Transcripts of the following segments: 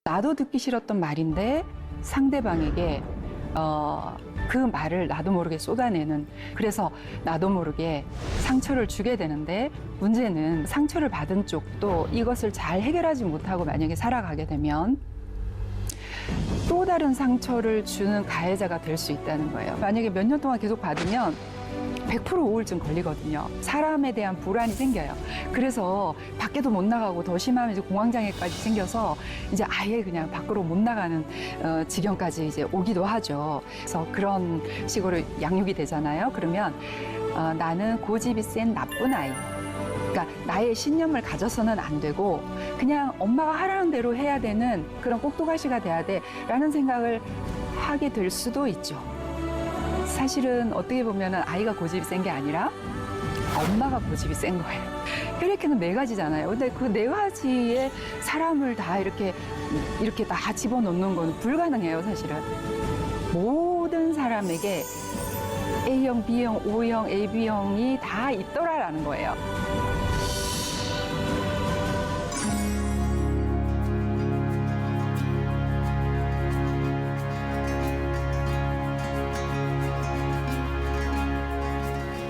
나도 듣기 싫었던 말인데 상대방에게 그 말을 나도 모르게 쏟아내는, 그래서 나도 모르게 상처를 주게 되는데, 문제는 상처를 받은 쪽도 이것을 잘 해결하지 못하고 만약에 살아가게 되면 또 다른 상처를 주는 가해자가 될 수 있다는 거예요. 만약에 몇 년 동안 계속 받으면 100% 우울증 걸리거든요. 사람에 대한 불안이 생겨요. 그래서 밖에도 못 나가고, 더 심하면 이제 공황장애까지 생겨서 이제 아예 그냥 밖으로 못 나가는 지경까지 이제 오기도 하죠. 그래서 그런 식으로 양육이 되잖아요. 그러면 나는 고집이 센 나쁜 아이. 그러니까 나의 신념을 가져서는 안 되고 그냥 엄마가 하라는 대로 해야 되는 그런 꼭두가시가 돼야 돼라는 생각을 하게 될 수도 있죠. 사실은 어떻게 보면은 아이가 고집이 센 게 아니라 엄마가 고집이 센 거예요. 혈액형은 4가지잖아요. 근데 그 4가지의 사람을 다 이렇게 다 집어넣는 건 불가능해요, 사실은. 모든 사람에게 A형, B형, O형, AB형이 다 있더라라는 거예요.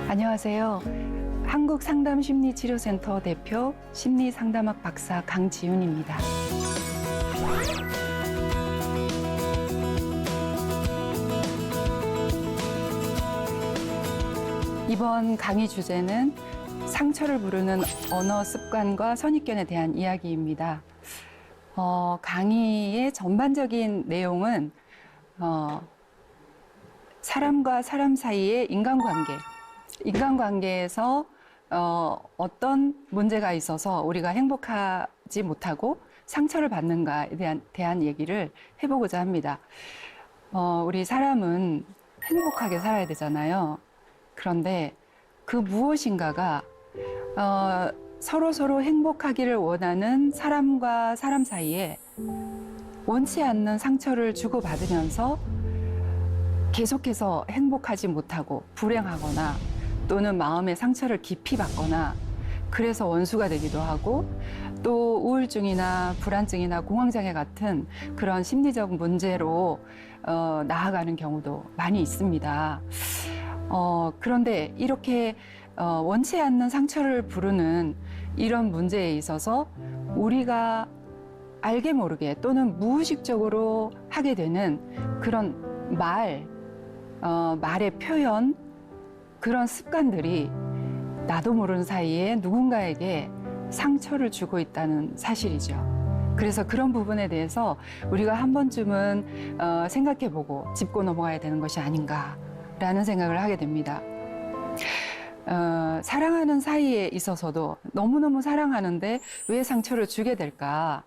안녕하세요. 한국상담심리치료센터 대표 심리상담학 박사 강지윤입니다. 이번 강의 주제는 상처를 부르는 언어 습관과 선입견에 대한 이야기입니다. 강의의 전반적인 내용은 사람과 사람 사이의 인간관계에서 어떤 문제가 있어서 우리가 행복하지 못하고 상처를 받는가에 대한 얘기를 해보고자 합니다. 우리 사람은 행복하게 살아야 되잖아요. 그런데 그 무엇인가가 서로 행복하기를 원하는 사람과 사람 사이에 원치 않는 상처를 주고받으면서 계속해서 행복하지 못하고 불행하거나 또는 마음의 상처를 깊이 받거나, 그래서 원수가 되기도 하고 또 우울증이나 불안증이나 공황장애 같은 그런 심리적 문제로 나아가는 경우도 많이 있습니다. 그런데 이렇게 원치 않는 상처를 부르는 이런 문제에 있어서 우리가 알게 모르게 또는 무의식적으로 하게 되는 그런 말의 표현, 그런 습관들이 나도 모르는 사이에 누군가에게 상처를 주고 있다는 사실이죠. 그래서 그런 부분에 대해서 우리가 한 번쯤은 생각해보고 짚고 넘어가야 되는 것이 아닌가라는 생각을 하게 됩니다. 사랑하는 사이에 있어서도 너무너무 사랑하는데 왜 상처를 주게 될까?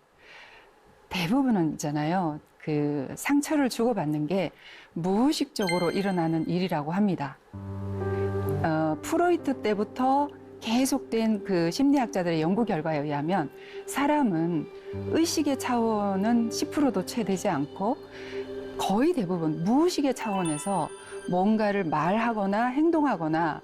대부분은 있잖아요. 그 상처를 주고받는 게 무의식적으로 일어나는 일이라고 합니다. 프로이트 때부터 계속된 그 심리학자들의 연구 결과에 의하면 사람은 의식의 차원은 10%도 채 되지 않고 거의 대부분 무의식의 차원에서 뭔가를 말하거나 행동하거나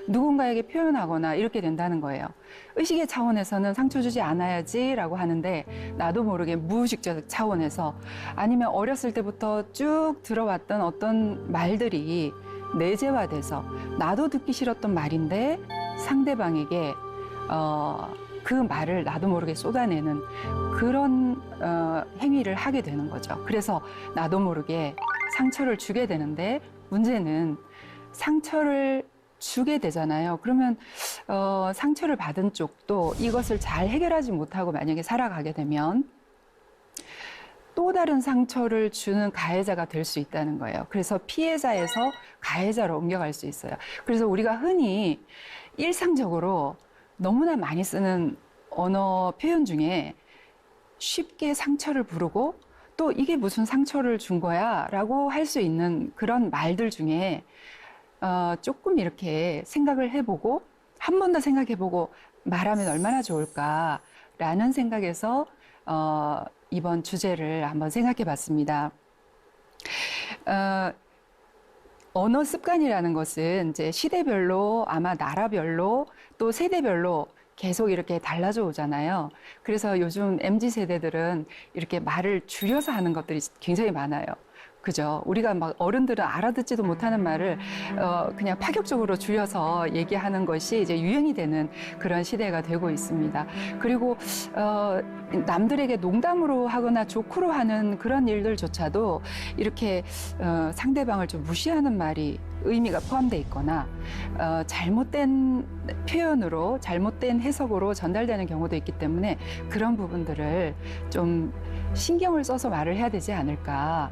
누군가에게 표현하거나 이렇게 된다는 거예요. 의식의 차원에서는 상처 주지 않아야지라고 하는데 나도 모르게 무의식적 차원에서, 아니면 어렸을 때부터 쭉 들어왔던 어떤 말들이 내재화돼서 나도 듣기 싫었던 말인데 상대방에게 그 말을 나도 모르게 쏟아내는 그런 행위를 하게 되는 거죠. 그래서 나도 모르게 상처를 주게 되는데, 문제는 상처를 주게 되잖아요. 그러면 상처를 받은 쪽도 이것을 잘 해결하지 못하고 만약에 살아가게 되면 또 다른 상처를 주는 가해자가 될 수 있다는 거예요. 그래서 피해자에서 가해자로 옮겨갈 수 있어요. 그래서 우리가 흔히 일상적으로 너무나 많이 쓰는 언어 표현 중에 쉽게 상처를 부르고 또 이게 무슨 상처를 준 거야 라고 할 수 있는 그런 말들 중에 조금 이렇게 생각을 해보고 한 번 더 생각해보고 말하면 얼마나 좋을까라는 생각에서 이번 주제를 한번 생각해 봤습니다. 언어 습관이라는 것은 이제 시대별로, 아마 나라별로 또 세대별로 계속 이렇게 달라져 오잖아요. 그래서 요즘 MZ 세대들은 이렇게 말을 줄여서 하는 것들이 굉장히 많아요. 그죠? 우리가 막 어른들은 알아듣지도 못하는 말을 그냥 파격적으로 줄여서 얘기하는 것이 이제 유행이 되는 그런 시대가 되고 있습니다. 그리고 남들에게 농담으로 하거나 조크로 하는 그런 일들조차도 이렇게 상대방을 좀 무시하는 말이 의미가 포함되어 있거나 잘못된 표현으로 잘못된 해석으로 전달되는 경우도 있기 때문에 그런 부분들을 좀 신경을 써서 말을 해야 되지 않을까.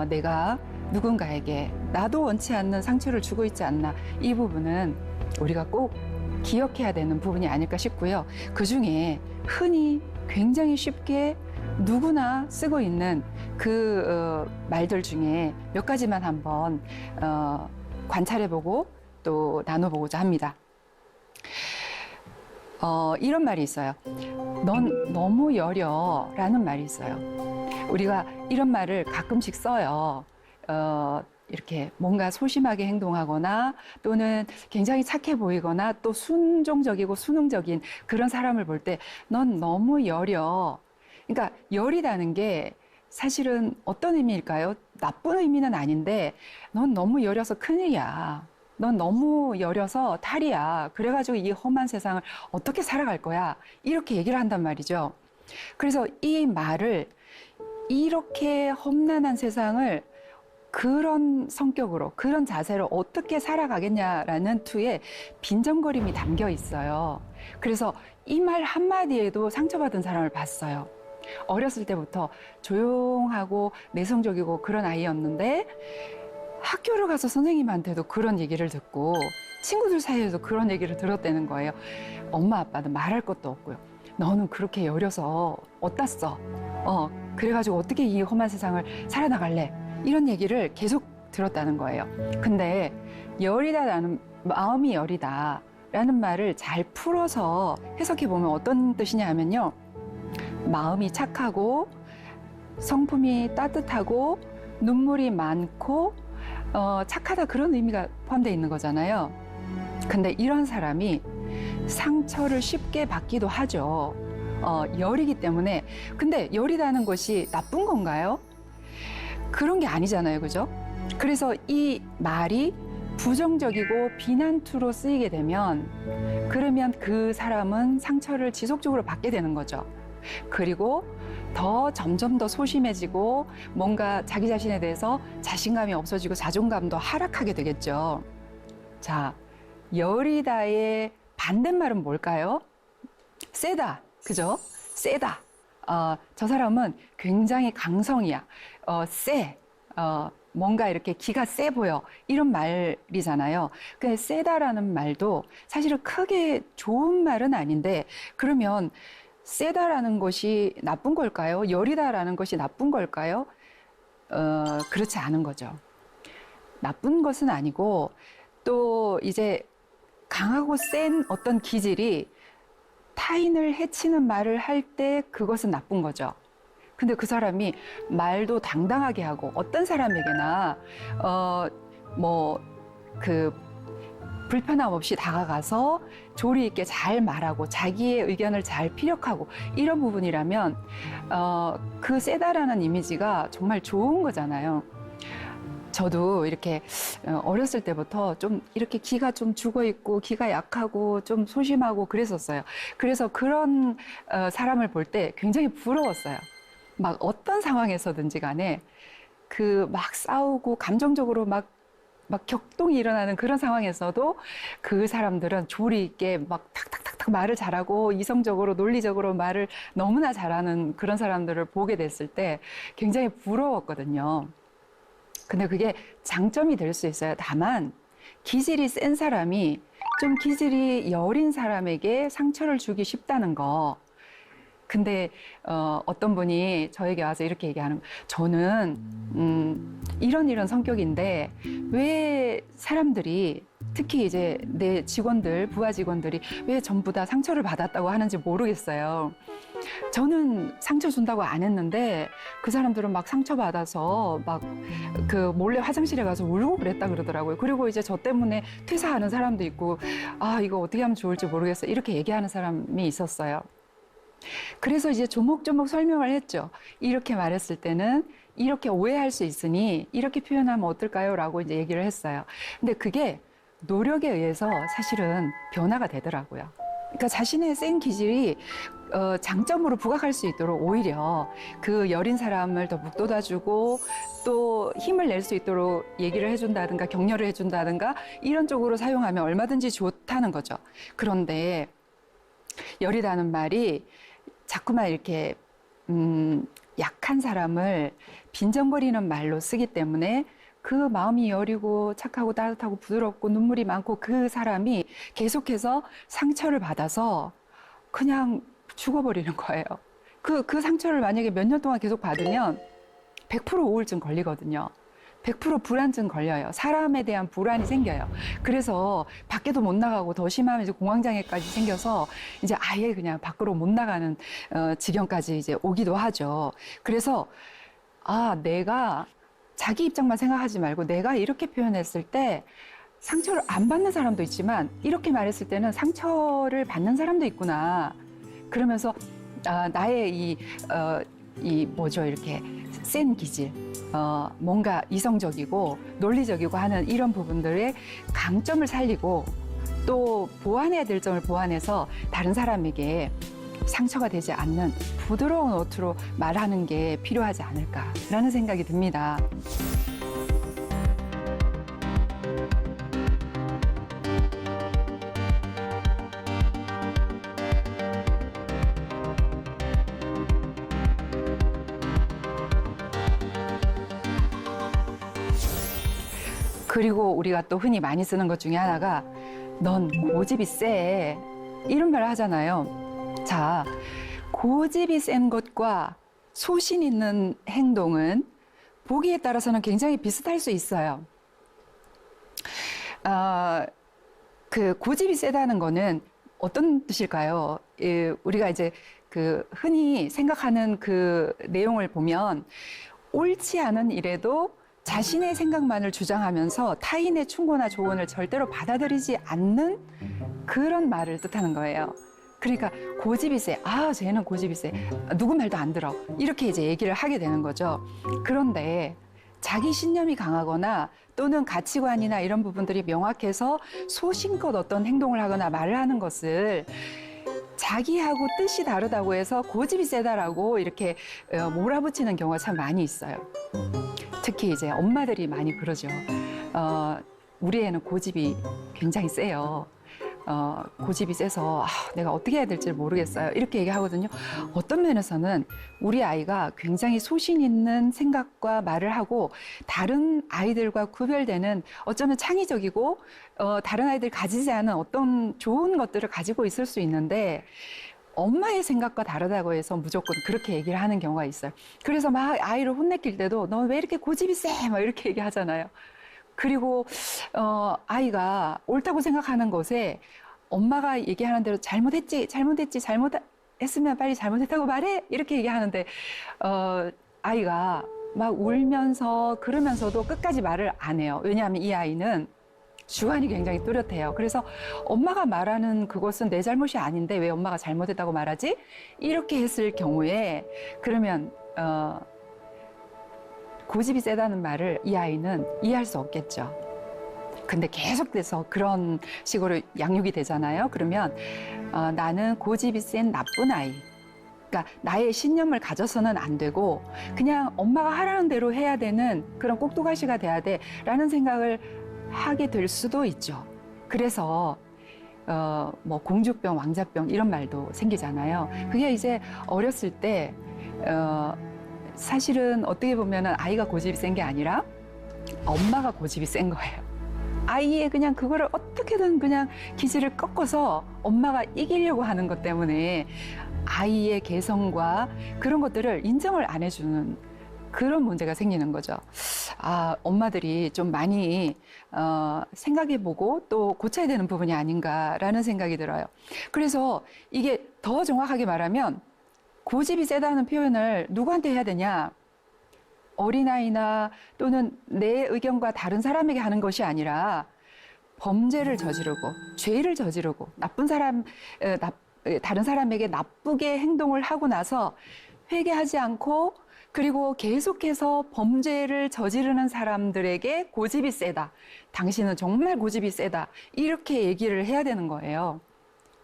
내가 누군가에게 나도 원치 않는 상처를 주고 있지 않나, 이 부분은 우리가 꼭 기억해야 되는 부분이 아닐까 싶고요. 그중에 흔히 굉장히 쉽게 누구나 쓰고 있는 그 말들 중에 몇 가지만 한번 관찰해보고 또 나눠보고자 합니다. 이런 말이 있어요. 넌 너무 여려 라는 말이 있어요. 우리가 이런 말을 가끔씩 써요. 이렇게 뭔가 소심하게 행동하거나 또는 굉장히 착해 보이거나 또 순종적이고 수능적인 그런 사람을 볼 때 넌 너무 여려. 그러니까 여리다는 게 사실은 어떤 의미일까요? 나쁜 의미는 아닌데 넌 너무 여려서 큰일이야. 넌 너무 여려서 탈이야. 그래가지고 이 험한 세상을 어떻게 살아갈 거야. 이렇게 얘기를 한단 말이죠. 그래서 이 말을 이렇게 험난한 세상을 그런 성격으로, 그런 자세로 어떻게 살아가겠냐라는 투에 빈정거림이 담겨 있어요. 그래서 이 말 한마디에도 상처받은 사람을 봤어요. 어렸을 때부터 조용하고 내성적이고 그런 아이였는데 학교를 가서 선생님한테도 그런 얘기를 듣고 친구들 사이에도 그런 얘기를 들었다는 거예요. 엄마 아빠는 말할 것도 없고요. 너는 그렇게 여려서 어디다 써? 그래가지고 어떻게 이 험한 세상을 살아나갈래? 이런 얘기를 계속 들었다는 거예요. 근데 여리다라는, 마음이 여리다라는 말을 잘 풀어서 해석해 보면 어떤 뜻이냐 하면요. 마음이 착하고 성품이 따뜻하고 눈물이 많고 착하다, 그런 의미가 포함되어 있는 거잖아요. 근데 이런 사람이 상처를 쉽게 받기도 하죠. 열이기 때문에. 근데 열이라는 것이 나쁜 건가요? 그런 게 아니잖아요. 그죠? 그래서 이 말이 부정적이고 비난투로 쓰이게 되면 그러면 그 사람은 상처를 지속적으로 받게 되는 거죠. 그리고 점점 더 소심해지고 뭔가 자기 자신에 대해서 자신감이 없어지고 자존감도 하락하게 되겠죠. 자, 여리다의 반대말은 뭘까요? 세다. 그죠? 세다. 저 사람은 굉장히 강성이야. 세. 뭔가 이렇게 기가 세 보여. 이런 말이잖아요. 근데 세다라는 말도 사실은 크게 좋은 말은 아닌데, 그러면 세다라는 것이 나쁜 걸까요? 여리다라는 것이 나쁜 걸까요? 그렇지 않은 거죠. 나쁜 것은 아니고, 또 이제 강하고 센 어떤 기질이 타인을 해치는 말을 할 때 그것은 나쁜 거죠. 근데 그 사람이 말도 당당하게 하고 어떤 사람에게나 불편함 없이 다가가서 조리 있게 잘 말하고 자기의 의견을 잘 피력하고 이런 부분이라면 그 세다라는 이미지가 정말 좋은 거잖아요. 저도 이렇게 어렸을 때부터 좀 이렇게 기가 좀 죽어 있고 기가 약하고 좀 소심하고 그랬었어요. 그래서 그런 사람을 볼 때 굉장히 부러웠어요. 막 어떤 상황에서든지 간에 그 막 싸우고 감정적으로 막 격동이 일어나는 그런 상황에서도 그 사람들은 조리 있게 막 탁탁탁탁 말을 잘하고 이성적으로 논리적으로 말을 너무나 잘하는 그런 사람들을 보게 됐을 때 굉장히 부러웠거든요. 근데 그게 장점이 될 수 있어요. 다만 기질이 센 사람이 좀 기질이 여린 사람에게 상처를 주기 쉽다는 거. 근데 어떤 분이 저에게 와서 이렇게 얘기하는 거예요. 저는 이런 성격인데 왜 사람들이 특히 이제 내 직원들, 부하 직원들이 왜 전부 다 상처를 받았다고 하는지 모르겠어요. 저는 상처 준다고 안 했는데 그 사람들은 막 상처받아서 막 그 몰래 화장실에 가서 울고 그랬다 그러더라고요. 그리고 이제 저 때문에 퇴사하는 사람도 있고, 아, 이거 어떻게 하면 좋을지 모르겠어, 이렇게 얘기하는 사람이 있었어요. 그래서 이제 조목조목 설명을 했죠. 이렇게 말했을 때는 이렇게 오해할 수 있으니 이렇게 표현하면 어떨까요? 라고 이제 얘기를 했어요. 근데 그게 노력에 의해서 사실은 변화가 되더라고요. 그러니까 자신의 센 기질이 장점으로 부각할 수 있도록 오히려 그 여린 사람을 더 북돋아주고 또 힘을 낼 수 있도록 얘기를 해준다든가 격려를 해준다든가 이런 쪽으로 사용하면 얼마든지 좋다는 거죠. 그런데 여리다는 말이 자꾸만 이렇게 약한 사람을 빈정거리는 말로 쓰기 때문에 그 마음이 여리고 착하고 따뜻하고 부드럽고 눈물이 많고 그 사람이 계속해서 상처를 받아서 그냥 죽어버리는 거예요. 그 상처를 만약에 몇 년 동안 계속 받으면 100% 우울증 걸리거든요. 100% 불안증 걸려요. 사람에 대한 불안이 생겨요. 그래서 밖에도 못 나가고 더 심하면 이제 공황장애까지 생겨서 이제 아예 그냥 밖으로 못 나가는 지경까지 이제 오기도 하죠. 그래서 내가 자기 입장만 생각하지 말고 내가 이렇게 표현했을 때 상처를 안 받는 사람도 있지만 이렇게 말했을 때는 상처를 받는 사람도 있구나. 그러면서 나의 이렇게 센 기질, 뭔가 이성적이고 논리적이고 하는 이런 부분들의 강점을 살리고 또 보완해야 될 점을 보완해서 다른 사람에게 상처가 되지 않는 부드러운 어투로 말하는 게 필요하지 않을까라는 생각이 듭니다. 그리고 우리가 또 흔히 많이 쓰는 것 중에 하나가 넌 고집이 세, 이런 말을 하잖아요. 자, 고집이 센 것과 소신 있는 행동은 보기에 따라서는 굉장히 비슷할 수 있어요. 그 고집이 세다는 거는 어떤 뜻일까요? 우리가 이제 그 흔히 생각하는 그 내용을 보면 옳지 않은 일에도 자신의 생각만을 주장하면서 타인의 충고나 조언을 절대로 받아들이지 않는 그런 말을 뜻하는 거예요. 그러니까 고집이 세. 쟤는 고집이 세. 누구 말도 안 들어. 이렇게 이제 얘기를 하게 되는 거죠. 그런데 자기 신념이 강하거나 또는 가치관이나 이런 부분들이 명확해서 소신껏 어떤 행동을 하거나 말을 하는 것을 자기하고 뜻이 다르다고 해서 고집이 세다라고 이렇게 몰아붙이는 경우가 참 많이 있어요. 특히 이제 엄마들이 많이 그러죠. 우리 애는 고집이 굉장히 세요. 고집이 세서 내가 어떻게 해야 될지 모르겠어요. 이렇게 얘기하거든요. 어떤 면에서는 우리 아이가 굉장히 소신 있는 생각과 말을 하고 다른 아이들과 구별되는 어쩌면 창의적이고 다른 아이들이 가지지 않은 어떤 좋은 것들을 가지고 있을 수 있는데 엄마의 생각과 다르다고 해서 무조건 그렇게 얘기를 하는 경우가 있어요. 그래서 막 아이를 혼내킬 때도 너 왜 이렇게 고집이 세? 막 이렇게 얘기하잖아요. 그리고 아이가 옳다고 생각하는 것에 엄마가 얘기하는 대로 잘못했으면 빨리 잘못했다고 말해, 이렇게 얘기하는데 아이가 막 울면서 그러면서도 끝까지 말을 안 해요. 왜냐하면 이 아이는 주관이 굉장히 뚜렷해요. 그래서 엄마가 말하는 그것은 내 잘못이 아닌데 왜 엄마가 잘못했다고 말하지? 이렇게 했을 경우에 그러면 고집이 세다는 말을 이 아이는 이해할 수 없겠죠. 근데 계속돼서 그런 식으로 양육이 되잖아요. 그러면 나는 고집이 센 나쁜 아이. 그러니까 나의 신념을 가져서는 안 되고 그냥 엄마가 하라는 대로 해야 되는 그런 꼭두가시가 돼야 돼라는 생각을 하게 될 수도 있죠. 그래서 뭐 공주병, 왕자병 이런 말도 생기잖아요. 그게 이제 어렸을 때 사실은 어떻게 보면은 아이가 고집이 센 게 아니라 엄마가 고집이 센 거예요. 아이의 그냥 그거를 어떻게든 그냥 기질을 꺾어서 엄마가 이기려고 하는 것 때문에 아이의 개성과 그런 것들을 인정을 안 해주는 그런 문제가 생기는 거죠. 엄마들이 좀 많이 생각해보고 또 고쳐야 되는 부분이 아닌가라는 생각이 들어요. 그래서 이게 더 정확하게 말하면 고집이 세다는 표현을 누구한테 해야 되냐? 어린아이나 또는 내 의견과 다른 사람에게 하는 것이 아니라 범죄를 저지르고 죄를 저지르고 다른 사람에게 나쁘게 행동을 하고 나서 회개하지 않고 그리고 계속해서 범죄를 저지르는 사람들에게 고집이 세다. 당신은 정말 고집이 세다. 이렇게 얘기를 해야 되는 거예요.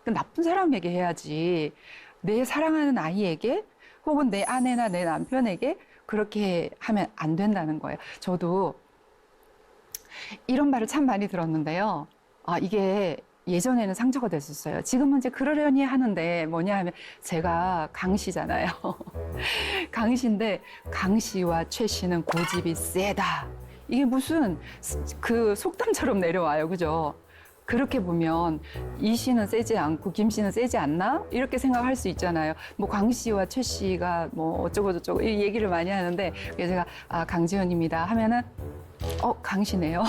나쁜 사람에게 해야지. 내 사랑하는 아이에게 혹은 내 아내나 내 남편에게 그렇게 하면 안 된다는 거예요. 저도 이런 말을 참 많이 들었는데요. 이게 예전에는 상처가 됐었어요. 지금은 이제 그러려니 하는데 뭐냐 하면 제가 강씨잖아요. 강씨인데 강씨와 최씨는 고집이 세다. 이게 무슨 그 속담처럼 내려와요. 그죠? 그렇게 보면 이 씨는 세지 않고 김 씨는 세지 않나? 이렇게 생각할 수 있잖아요. 뭐 광 씨와 최 씨가 뭐 어쩌고 저쩌고 이 얘기를 많이 하는데 그래서 제가 강지연입니다 하면은 강씨네요.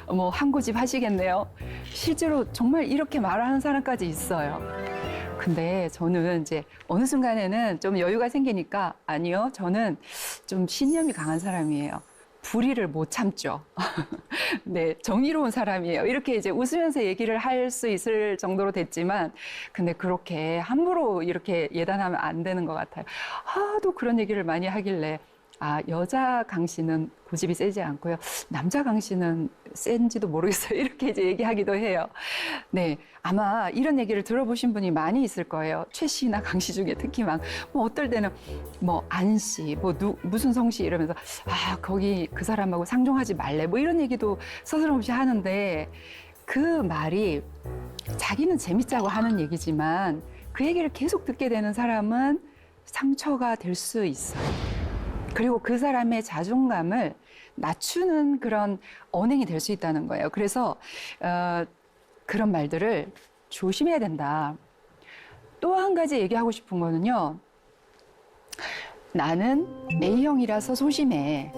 뭐 한 고집 하시겠네요. 실제로 정말 이렇게 말하는 사람까지 있어요. 근데 저는 이제 어느 순간에는 좀 여유가 생기니까 아니요, 저는 좀 신념이 강한 사람이에요. 불의를 못 참죠. 네, 정의로운 사람이에요. 이렇게 이제 웃으면서 얘기를 할 수 있을 정도로 됐지만, 근데 그렇게 함부로 이렇게 예단하면 안 되는 것 같아요. 하도 그런 얘기를 많이 하길래, 여자 강씨는 고집이 세지 않고요. 남자 강씨는 센지도 모르겠어요. 이렇게 이제 얘기하기도 해요. 네. 아마 이런 얘기를 들어보신 분이 많이 있을 거예요. 최 씨나 강 씨 중에 특히 뭐 어떨 때는 뭐 안 씨, 무슨 성 씨 이러면서 거기 그 사람하고 상종하지 말래. 뭐 이런 얘기도 서슴없이 하는데 그 말이 자기는 재밌자고 하는 얘기지만 그 얘기를 계속 듣게 되는 사람은 상처가 될 수 있어요. 그리고 그 사람의 자존감을 낮추는 그런 언행이 될 수 있다는 거예요. 그래서 그런 말들을 조심해야 된다. 또 한 가지 얘기하고 싶은 거는요. 나는 A형이라서 소심해.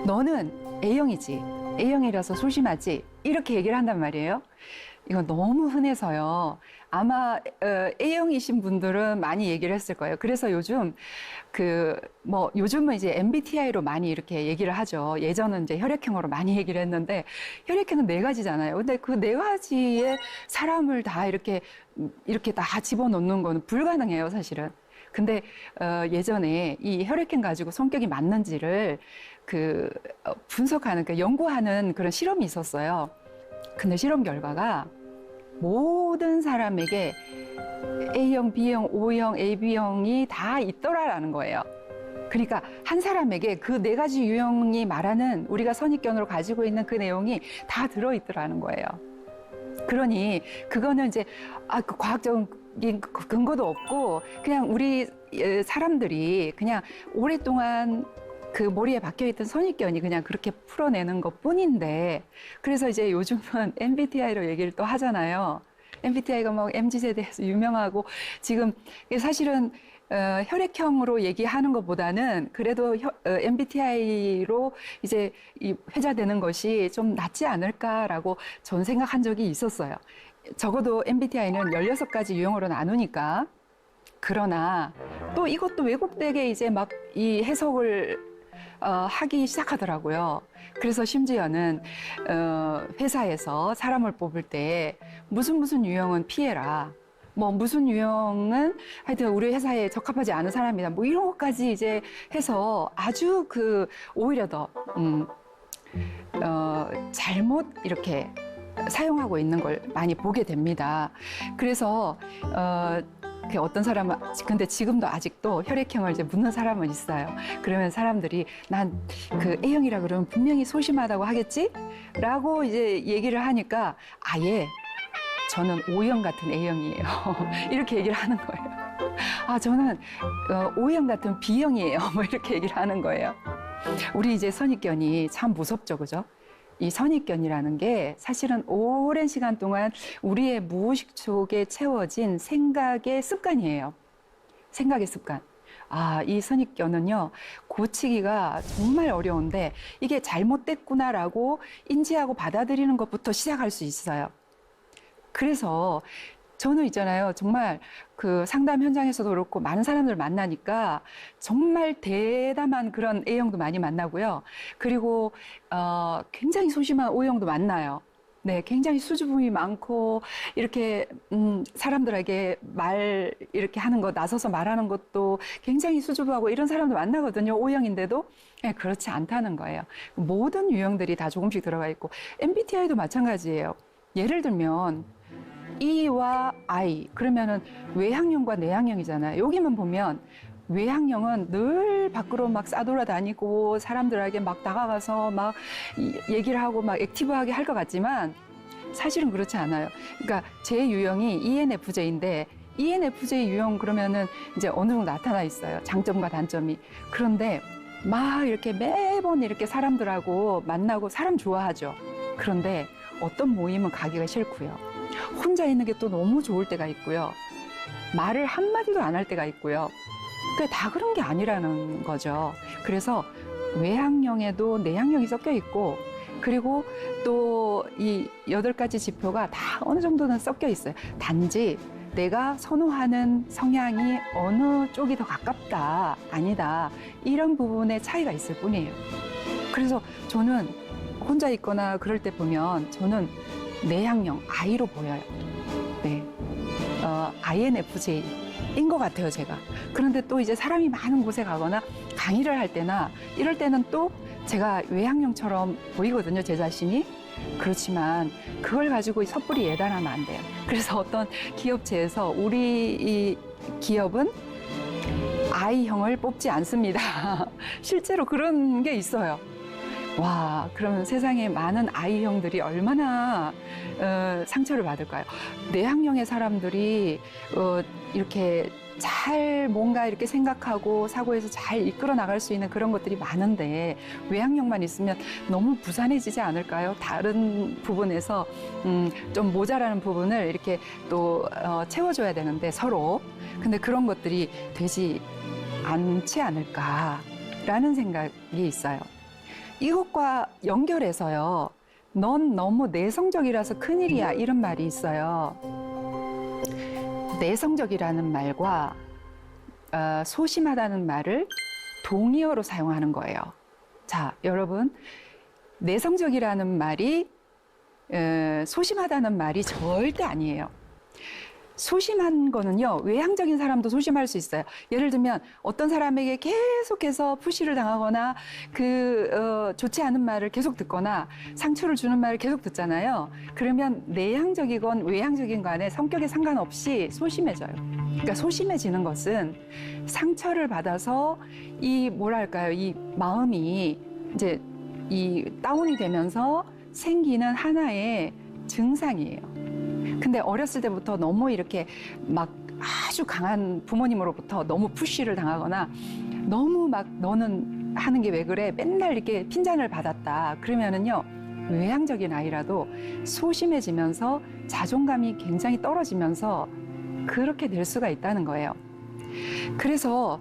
너는 A형이지. A형이라서 소심하지. 이렇게 얘기를 한단 말이에요. 이건 너무 흔해서요. 아마 A형이신 분들은 많이 얘기를 했을 거예요. 그래서 요즘 요즘은 이제 MBTI로 많이 이렇게 얘기를 하죠. 예전은 이제 혈액형으로 많이 얘기를 했는데 혈액형은 4가지잖아요. 근데 그 4가지의 사람을 다 이렇게 다 집어넣는 거는 불가능해요, 사실은. 근데 예전에 이 혈액형 가지고 성격이 맞는지를 분석하는, 연구하는 그런 실험이 있었어요. 근데 실험 결과가 모든 사람에게 A형, B형, O형, AB형이 다 있더라라는 거예요. 그러니까 한 사람에게 그 4가지 유형이 말하는 우리가 선입견으로 가지고 있는 그 내용이 다 들어있더라는 거예요. 그러니 그거는 이제 그 과학적인 근거도 없고 그냥 우리 사람들이 그냥 오랫동안 그 머리에 박혀있던 선입견이 그냥 그렇게 풀어내는 것 뿐인데, 그래서 이제 요즘은 MBTI로 얘기를 또 하잖아요. MBTI가 막 MZ세대에서 유명하고, 지금 사실은 혈액형으로 얘기하는 것보다는 그래도 MBTI로 이제 회자되는 것이 좀 낫지 않을까라고 전 생각한 적이 있었어요. 적어도 MBTI는 16가지 유형으로 나누니까. 그러나 또 이것도 왜곡되게 이제 막 이 해석을 하기 시작하더라고요. 그래서 심지어는 회사에서 사람을 뽑을 때 무슨 유형은 피해라. 뭐 무슨 유형은 하여튼 우리 회사에 적합하지 않은 사람이다. 뭐 이런 것까지 이제 해서 아주 오히려 더 잘못 이렇게 사용하고 있는 걸 많이 보게 됩니다. 그래서 어떤 사람은 근데 지금도 아직도 혈액형을 이제 묻는 사람은 있어요. 그러면 사람들이 난 A형이라 그러면 분명히 소심하다고 하겠지? 라고 이제 얘기를 하니까 아예 저는 O형 같은 A형이에요. 이렇게 얘기를 하는 거예요. 저는 O형 같은 B형이에요. 뭐 이렇게 얘기를 하는 거예요. 우리 이제 선입견이 참 무섭죠, 그죠? 이 선입견이라는 게 사실은 오랜 시간 동안 우리의 무의식 속에 채워진 생각의 습관이에요. 생각의 습관. 이 선입견은요, 고치기가 정말 어려운데 이게 잘못됐구나라고 인지하고 받아들이는 것부터 시작할 수 있어요. 그래서 저는 있잖아요. 정말 그 상담 현장에서도 그렇고 많은 사람들 만나니까 정말 대담한 그런 A형도 많이 만나고요. 그리고 굉장히 소심한 O형도 만나요. 네, 굉장히 수줍음이 많고 이렇게 사람들에게 말 이렇게 하는 거 나서서 말하는 것도 굉장히 수줍어하고 이런 사람도 만나거든요. O형인데도 네, 그렇지 않다는 거예요. 모든 유형들이 다 조금씩 들어가 있고 MBTI도 마찬가지예요. 예를 들면 E와 I 그러면은 외향형과 내향형이잖아요. 여기만 보면 외향형은 늘 밖으로 막 싸돌아다니고 사람들에게 막 다가가서 막 얘기를 하고 막 액티브하게 할 것 같지만 사실은 그렇지 않아요. 그러니까 제 유형이 ENFJ인데 ENFJ 유형 그러면은 이제 어느 정도 나타나 있어요. 장점과 단점이. 그런데 막 이렇게 매번 이렇게 사람들하고 만나고 사람 좋아하죠. 그런데 어떤 모임은 가기가 싫고요. 혼자 있는 게 또 너무 좋을 때가 있고요. 말을 한마디도 안 할 때가 있고요. 그러니까 다 그런 게 아니라는 거죠. 그래서 외향형에도 내향형이 섞여 있고 그리고 또 이 8가지 지표가 다 어느 정도는 섞여 있어요. 단지 내가 선호하는 성향이 어느 쪽이 더 가깝다, 아니다 이런 부분에 차이가 있을 뿐이에요. 그래서 저는 혼자 있거나 그럴 때 보면 저는 내향형 I로 보여요. 네, INFJ인 것 같아요, 제가. 그런데 또 이제 사람이 많은 곳에 가거나 강의를 할 때나 이럴 때는 또 제가 외향형처럼 보이거든요, 제 자신이. 그렇지만 그걸 가지고 섣불리 예단하면 안 돼요. 그래서 어떤 기업체에서 우리 이 기업은 I형을 뽑지 않습니다. 실제로 그런 게 있어요. 와, 그러면 세상에 많은 I형들이 얼마나 상처를 받을까요? 내향형의 사람들이 이렇게 잘 뭔가 이렇게 생각하고 사고에서 잘 이끌어 나갈 수 있는 그런 것들이 많은데 외향형만 있으면 너무 부산해지지 않을까요? 다른 부분에서 좀 모자라는 부분을 이렇게 또 채워줘야 되는데 서로. 근데 그런 것들이 되지 않지 않을까라는 생각이 있어요. 이것과 연결해서요. 넌 너무 내성적이라서 큰일이야 이런 말이 있어요. 내성적이라는 말과 소심하다는 말을 동의어로 사용하는 거예요. 자, 여러분 내성적이라는 말이 소심하다는 말이 절대 아니에요. 소심한 거는요, 외향적인 사람도 소심할 수 있어요. 예를 들면 어떤 사람에게 계속해서 푸시를 당하거나 좋지 않은 말을 계속 듣거나 상처를 주는 말을 계속 듣잖아요. 그러면 내향적이건 외향적인 간에 성격에 상관없이 소심해져요. 그러니까 소심해지는 것은 상처를 받아서 이 마음이 이제 이 다운이 되면서 생기는 하나의 증상이에요. 근데 어렸을 때부터 너무 이렇게 막 아주 강한 부모님으로부터 너무 푸시를 당하거나 너무 막 너는 하는 게 왜 그래? 맨날 이렇게 핀잔을 받았다. 그러면은요, 외향적인 아이라도 소심해지면서 자존감이 굉장히 떨어지면서 그렇게 될 수가 있다는 거예요. 그래서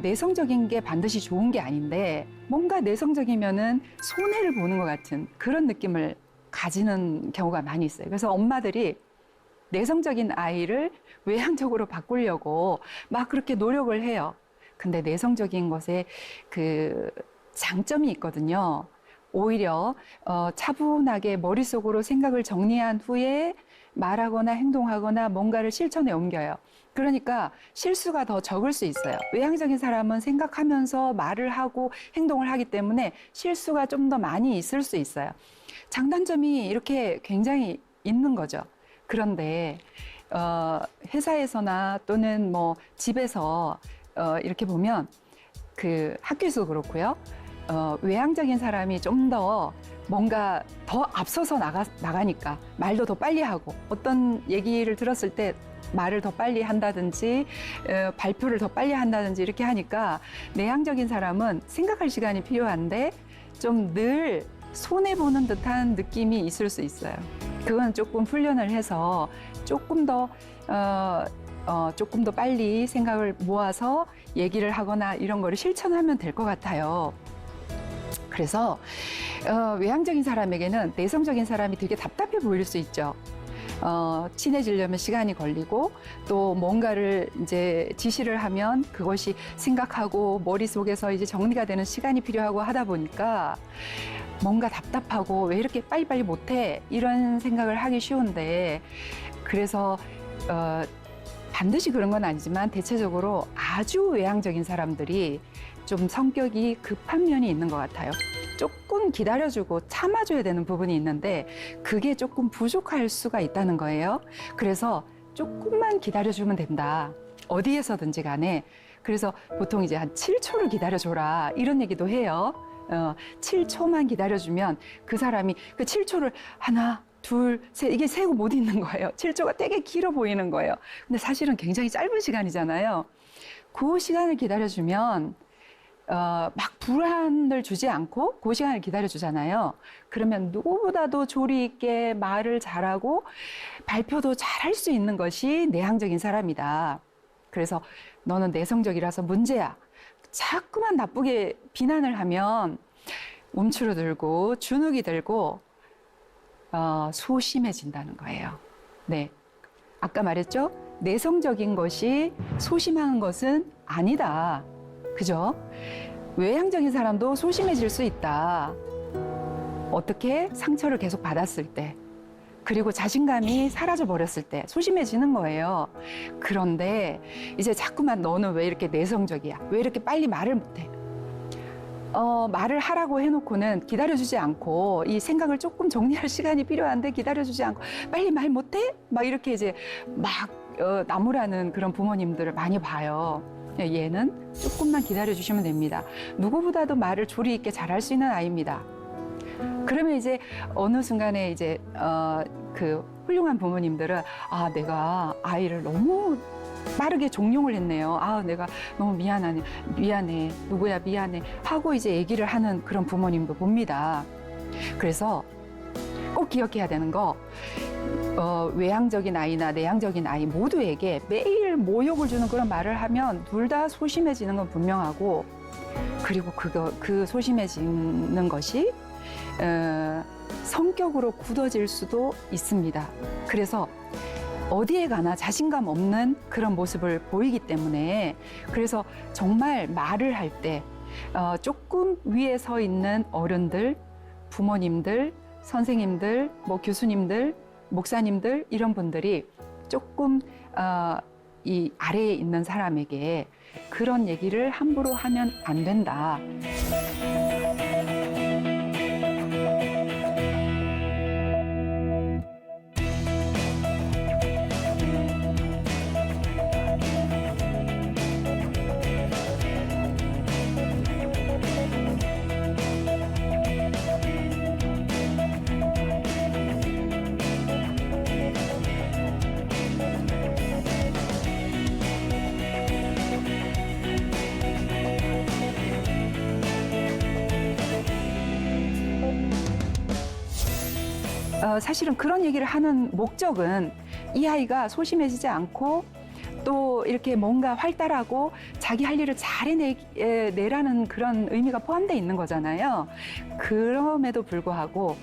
내성적인 게 반드시 좋은 게 아닌데 뭔가 내성적이면은 손해를 보는 것 같은 그런 느낌을 가지는 경우가 많이 있어요. 그래서 엄마들이 내성적인 아이를 외향적으로 바꾸려고 막 그렇게 노력을 해요. 근데 내성적인 것에 그 장점이 있거든요. 오히려 차분하게 머릿속으로 생각을 정리한 후에 말하거나 행동하거나 뭔가를 실천에 옮겨요. 그러니까 실수가 더 적을 수 있어요. 외향적인 사람은 생각하면서 말을 하고 행동을 하기 때문에 실수가 좀 더 많이 있을 수 있어요. 장단점이 이렇게 굉장히 있는 거죠. 그런데 회사에서나 또는 뭐 집에서 이렇게 보면 그 학교에서도 그렇고요. 외향적인 사람이 좀 더 뭔가 더 앞서서 나가니까 말도 더 빨리 하고 어떤 얘기를 들었을 때 말을 더 빨리 한다든지 발표를 더 빨리 한다든지 이렇게 하니까 내향적인 사람은 생각할 시간이 필요한데 좀 늘 손해보는 듯한 느낌이 있을 수 있어요. 그건 조금 훈련을 해서 조금 더 빨리 생각을 모아서 얘기를 하거나 이런 거를 실천하면 될 것 같아요. 그래서 외향적인 사람에게는 내성적인 사람이 되게 답답해 보일 수 있죠. 친해지려면 시간이 걸리고 또 뭔가를 이제 지시를 하면 그것이 생각하고 머릿속에서 이제 정리가 되는 시간이 필요하고 하다 보니까 뭔가 답답하고 왜 이렇게 빨리빨리 못해? 이런 생각을 하기 쉬운데 그래서 반드시 그런 건 아니지만 대체적으로 아주 외향적인 사람들이 좀 성격이 급한 면이 있는 것 같아요. 조금 기다려주고 참아줘야 되는 부분이 있는데 그게 조금 부족할 수가 있다는 거예요. 그래서 조금만 기다려주면 된다. 어디에서든지 간에. 그래서 보통 이제 한 7초를 기다려줘라 이런 얘기도 해요. 7초만 기다려주면 그 사람이 그 7초를 하나, 둘, 셋 이게 세고 못 있는 거예요. 7초가 되게 길어 보이는 거예요. 근데 사실은 굉장히 짧은 시간이잖아요. 그 시간을 기다려주면 막 불안을 주지 않고 그 시간을 기다려주잖아요. 그러면 누구보다도 조리 있게 말을 잘하고 발표도 잘할 수 있는 것이 내향적인 사람이다. 그래서 너는 내성적이라서 문제야. 자꾸만 나쁘게 비난을 하면 움츠러들고 주눅이 들고 소심해진다는 거예요. 네, 아까 말했죠? 내성적인 것이 소심한 것은 아니다. 그죠? 외향적인 사람도 소심해질 수 있다. 어떻게? 상처를 계속 받았을 때. 그리고 자신감이 사라져 버렸을 때 소심해지는 거예요. 그런데 이제 자꾸만 너는 왜 이렇게 내성적이야? 왜 이렇게 빨리 말을 못해? 말을 하라고 해놓고는 기다려주지 않고 이 생각을 조금 정리할 시간이 필요한데 기다려주지 않고 빨리 말 못해? 막 이렇게 이제 막 나무라는 그런 부모님들을 많이 봐요. 얘는 조금만 기다려주시면 됩니다. 누구보다도 말을 조리 있게 잘할 수 있는 아이입니다. 그러면 이제 어느 순간에 이제 그 훌륭한 부모님들은 아 내가 아이를 너무 빠르게 종용을 했네요. 아 내가 너무 미안해 누구야 미안해 하고 이제 얘기를 하는 그런 부모님도 봅니다. 그래서 꼭 기억해야 되는 거 외향적인 아이나 내향적인 아이 모두에게 매일 모욕을 주는 그런 말을 하면 둘 다 소심해지는 건 분명하고 그리고 그 소심해지는 것이 성격으로 굳어질 수도 있습니다. 그래서 어디에 가나 자신감 없는 그런 모습을 보이기 때문에 그래서 정말 말을 할 때 조금 위에 서 있는 어른들, 부모님들, 선생님들, 뭐 교수님들, 목사님들 이런 분들이 조금 이 아래에 있는 사람에게 그런 얘기를 함부로 하면 안 된다. 사실은 그런 얘기를 하는 목적은 이 아이가 소심해지지 않고 또 이렇게 뭔가 활달하고 자기 할 일을 잘해내라는 그런 의미가 포함되어 있는 거잖아요. 그럼에도 불구하고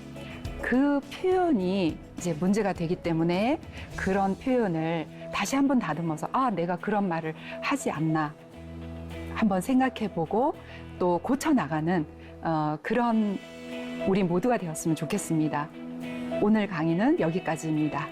그 표현이 이제 문제가 되기 때문에 그런 표현을 다시 한번 다듬어서 아, 내가 그런 말을 하지 않나 한번 생각해보고 또 고쳐나가는 그런 우리 모두가 되었으면 좋겠습니다. 오늘 강의는 여기까지입니다.